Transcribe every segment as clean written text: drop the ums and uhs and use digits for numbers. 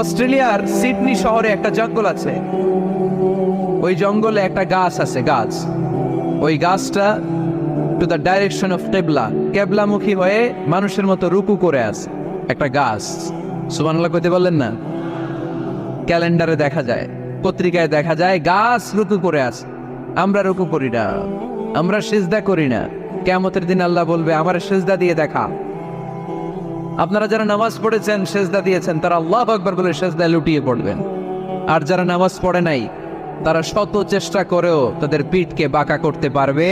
অস্ট্রেলিয়ার সিডনি শহরে একটা জঙ্গল আছে। ওই জঙ্গলে একটা গাছ আছে, গাছ। ওই গাছটা টু দ্য ডাইরেকশন অফ কেবলামুখী হয়ে মানুষের মতো রুকু করে আছে। একটা গাছ, সুবহানাল্লাহ কইতে বললেন না? ক্যালেন্ডারে দেখা যায়, পত্রিকায় দেখা যায়, গাছ রুকু করে আছে। আমরা রুকু করি না, আমরা সিজদা করি না। কিয়ামতের দিন আল্লাহ বলবে, আমার সিজদা দিয়ে দেখা। আপনারা যারা নামাজ পড়েছেন, সিজদা দিয়েছেন, তারা আল্লাহু আকবার বলে সিজদায় লুটিয়ে পড়বেন। আর যারা নামাজ পড়ে নাই, তারা শত চেষ্টা করেও তাদের পিঠকে বাঁকা করতে পারবে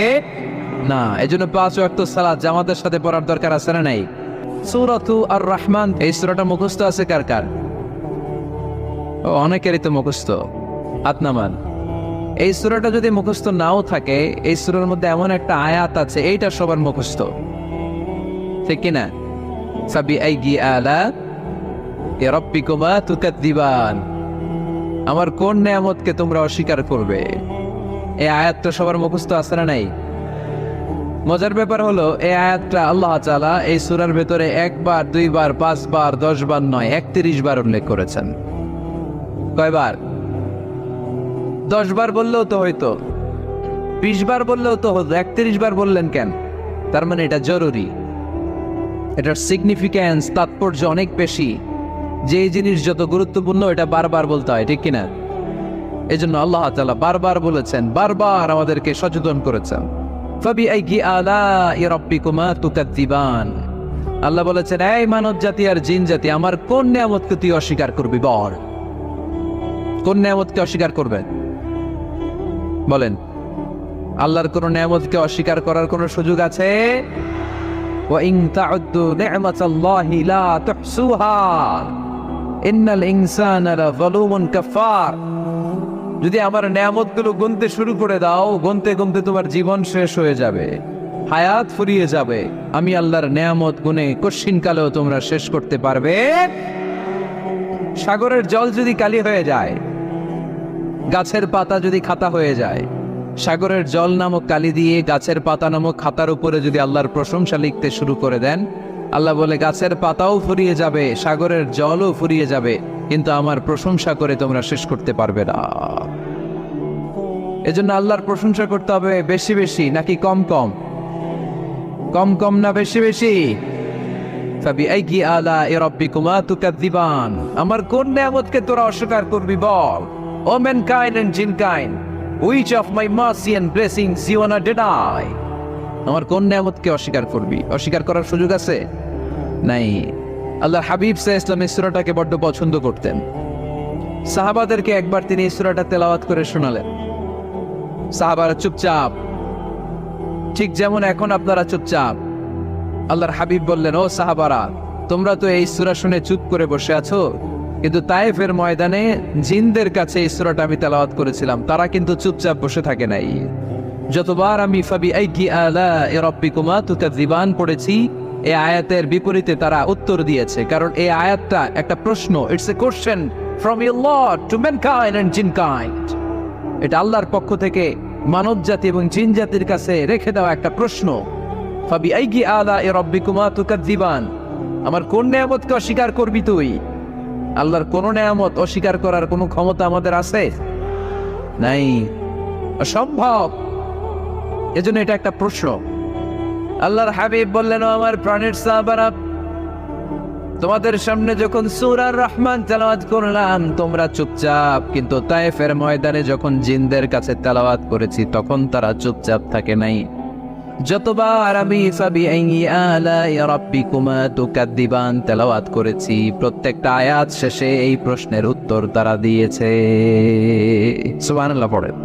না। এজন্য 5 ওয়াক্ত সালাত জামাতের সাথে পড়ার দরকার আছে না নাই? সূরাতু আর রহমান, এই সূরাটা মুখস্থ আছে কার কার? অনেকেরই তো মুখস্থ। হাত নামান। এই সূরাটা যদি মুখস্থ নাও থাকে, এই সূরার মধ্যে এমন একটা আয়াত আছে, এইটা সবার মুখস্থ, ঠিক কিনা? ফাবিআইয়ি আলা'i রাব্বিকুমা তুকাযযিবান, আমার কোন নিয়ামতকে তোমরা অস্বীকার করবে? এই আয়াতটা সবার মুখস্থ আছে না নাই? মজার ব্যাপার হলো, এই আয়াতটা আল্লাহ তাআলা এই সূরার ভেতরে 1 বার, 2 বার, 5 বার, 10 বার নয়, 31 বার উল্লেখ করেছেন। কয়বার? 10 বার বললেও তো হইতো, 20 বার বললেও তো হতো, 31 বার বললেন কেন? তার মানে এটা জরুরি, এটার সিগনিফিক্যান্স, তাৎপর্য অনেক বেশি। যে জিনিস যত গুরুত্বপূর্ণ, এটা বারবার বলতে হয়, ঠিক কিনা? এই জন্য আল্লাহ তাআলা বারবার বলেছেন, বারবার আমাদেরকে সচেতন করেছেন। ফাবিআইয়ি আলা'i রাব্বিকুমা তুকাযযিবান, আল্লাহ বলেছেন, এই মানব জাতি আর জিন জাতি, আমার কোন নিয়ামতকে তুই অস্বীকার করবি? বল, কোন নিয়ামতকে অস্বীকার করবেন? বলেন। আল্লাহর কোন নিয়ামতকে অস্বীকার করার কোন সুযোগ আছে? ওয়া ইন তা'উদ্দু নি'মাতাল্লাহি লা তুহসুহা ইন্নাল ইনসানা লাযালুমুন কাফার। যদি আমার নিয়ামতগুলো গুনতে শুরু করে দাও, গুনতে গুনতে তোমার জীবন শেষ হয়ে যাবে, হায়াত ফুরিয়ে যাবে। আমি আল্লাহর নিয়ামত গুনে কশিন কালেও তোমরা শেষ করতে পারবে। সাগরের জল যদি কালি হয়ে যায়, গাছের পাতা যদি খাতা হয়ে যায়, সাগরের জল নামক কালি দিয়ে গাছের পাতা নামক খাতার উপরে যদি আল্লাহর প্রশংসা লিখতে শুরু করে দেন, আল্লাহ বলে, গাছের পাতাও ফুরিয়ে যাবে, সাগরের জলও ফুরিয়ে যাবে, কিন্তু আমার প্রশংসা করে তোমরা শেষ করতে পারবে না। এজন্য আল্লাহর প্রশংসা করতে হবে বেশি বেশি নাকি কম কম? কম কম না বেশি বেশি? ফাবিআইয়ি আলা'i রাব্বিকুমা তুকাযযিবান, আমার কোন নিয়ামতকে তোরা অস্বীকার করবি? বল। O mankind and jinnkind, which of my mercy and blessings you wanna deny? আমার কোন নিয়ামতকে অস্বীকার করবি? অস্বীকার করার সুযোগ আছে? নাই। আল্লাহর হাবিব সাল্লাল্লাহু আলাইহি ওয়াসাল্লাম এই সূরাটাকে বড্ড পছন্দ করতেন। সাহাবাদেরকে একবার তিনি এই সূরাটা তেলাওয়াত করে শোনালেন। সাহাবারা চুপচাপ, ঠিক যেমন এখন আপনারা চুপচাপ। আল্লাহর হাবিব বললেন, ও সাহাবারা, তোমরা তো এই সূরা শুনে চুপ করে বসে আছো, কিন্তু তায়েফের ময়দানে জিনদের কাছে এই সূরাটা আমি তেলাওয়াত করেছিলাম, তারা কিন্তু চুপচাপ বসে থাকে নাই। যতবার আমি ফাবিআইয়ি আলা'i রাব্বিকুমা তুকাযযিবান পড়েছি, এই আয়াতের বিপরীতে তারা উত্তর দিয়েছে, কারণ এই আয়াতটা একটা প্রশ্ন। It's a question from your lord to mankind and jinnkind. এটা আল্লাহর পক্ষ থেকে মানব জাতি এবং জিন জাতির কাছে রেখে দেওয়া একটা প্রশ্ন। ফাবিআইয়ি আলা'i রাব্বিকুমা তুকাযযিবান, আমার কোন নিয়ামতকে অস্বীকার করবি তুই? আল্লাহর কোন নিয়ামত অস্বীকার করার কোন ক্ষমতা আমাদের আছে? নাই, অসম্ভব। এজন্য এটা একটা প্রশ্ন। আল্লাহর হাবিব বললেন, ও আমার প্রাণের সাহাবারা, তোমাদের সামনে যখন সূরা রহমান তেলাওয়াত করলাম তোমরা চুপচাপ, কিন্তু তায়েফের ময়দানে যখন জিনদের কাছে তেলাওয়াত করেছি তখন তারা চুপচাপ থাকে নাই। যতবার আমি ফাবিআইয়ি আলা'i রাব্বিকুমা তুকাযযিবান তেলাওয়াত করেছি, প্রত্যেকটা আয়াত শেষে এই প্রশ্নের উত্তর তারা দিয়েছে। সুবহানাল্লাহ পড়েন।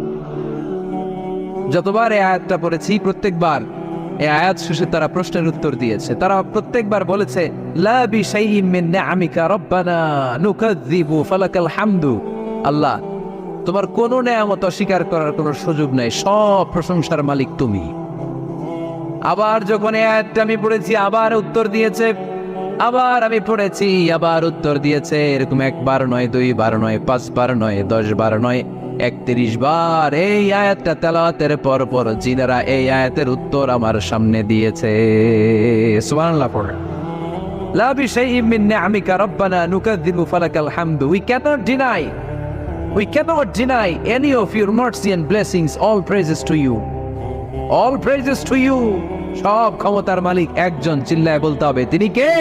যতবার এই আয়াতটা পড়েছি, প্রত্যেকবার এই আয়াত শেষে তারা প্রশ্নের উত্তর দিয়েছে। তারা প্রত্যেকবার বলেছে, লা বিশাইইন মিন নিআমিকা রাব্বানা নুকাযযিবু ফালাকাল হামদু। আল্লাহ, তোমার কোন নিয়ামত অস্বীকার করার কোনো সুযোগ নাই, সব প্রশংসার মালিক তুমি। আবার যখন এই আয়াতটা আমি পড়েছি, আবার উত্তর দিয়েছে, আবার আমি পড়েছি, আবার উত্তর দিয়েছে। এরকম 1 বার নয়, 2 বার নয়, 5 বার নয়, 10 বার নয়, 31 বার এই আয়াতটা তেলাওয়াতের পর পর জিনেরা এই আয়াতের উত্তর আমার সামনে দিয়েছে। সুবহানাল্লাহ পড়ে। লা বিশাইইম মিন নি'আমিকা রাব্বানা নুকাযযিবু ফালাকাল হামদু। We cannot deny any of your mercy and blessings. All praises to you. All praises to you. সব ক্ষমতার মালিক একজন, চিল্লায় বলতে হবে তিনি কে?